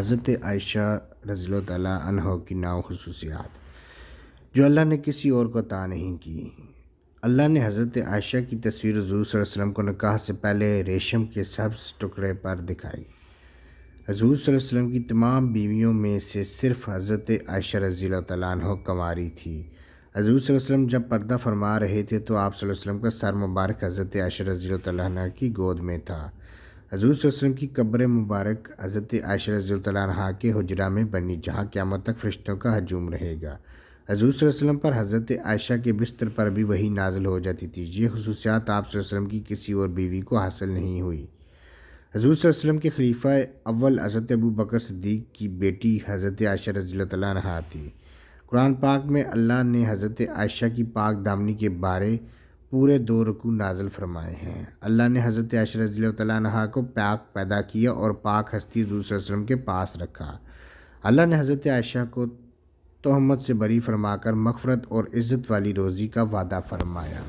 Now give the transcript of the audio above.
حضرت عائشہ رضی اللہ تعالیٰ عنہ کی نام خصوصیات جو اللہ نے کسی اور کو عطا نہیں کی۔ اللہ نے حضرت عائشہ کی تصویر حضور صلی اللہ علیہ وسلم کو نکاح سے پہلے ریشم کے سبز ٹکڑے پر دکھائی۔ حضور صلی اللہ علیہ وسلم کی تمام بیویوں میں سے صرف حضرت عائشہ رضی اللہ تعالیٰ عنہ کنواری تھی۔ حضور صلی اللہ علیہ وسلم جب پردہ فرما رہے تھے تو آپ صلی اللہ علیہ وسلم کا سر مبارک حضرت عائشہ رضی اللہ تعالیٰ عنہ کی گود میں تھا۔ حضور صلی اللہ علیہ وسلم کی قبر مبارک حضرت عائشہ رضی اللہ تعالیٰ عنہ کے حجرہ میں بنی، جہاں قیامت تک فرشتوں کا ہجوم رہے گا۔ حضور صلی اللہ علیہ وسلم پر حضرت عائشہ کے بستر پر بھی وحی نازل ہو جاتی تھی۔ یہ خصوصیات آپ صلی اللہ علیہ وسلم کی کسی اور بیوی کو حاصل نہیں ہوئی۔ حضور صلی اللہ علیہ وسلم کے خلیفہ اول حضرت ابو بکر صدیق کی بیٹی حضرت عائشہ رضی اللہ تعالیٰ عنہ تھی۔ قرآن پاک میں اللہ نے حضرت عائشہ کی پاک دامنی کے بارے پورے 2 رکوع نازل فرمائے ہیں۔ اللہ نے حضرت عائشہ رضی اللہ تعالیٰ عنہ کو پاک پیدا کیا اور پاک ہستی حضور صلی اللہ علیہ وسلم کے پاس رکھا۔ اللہ نے حضرت عائشہ کو تہمت سے بری فرما کر مغفرت اور عزت والی روزی کا وعدہ فرمایا۔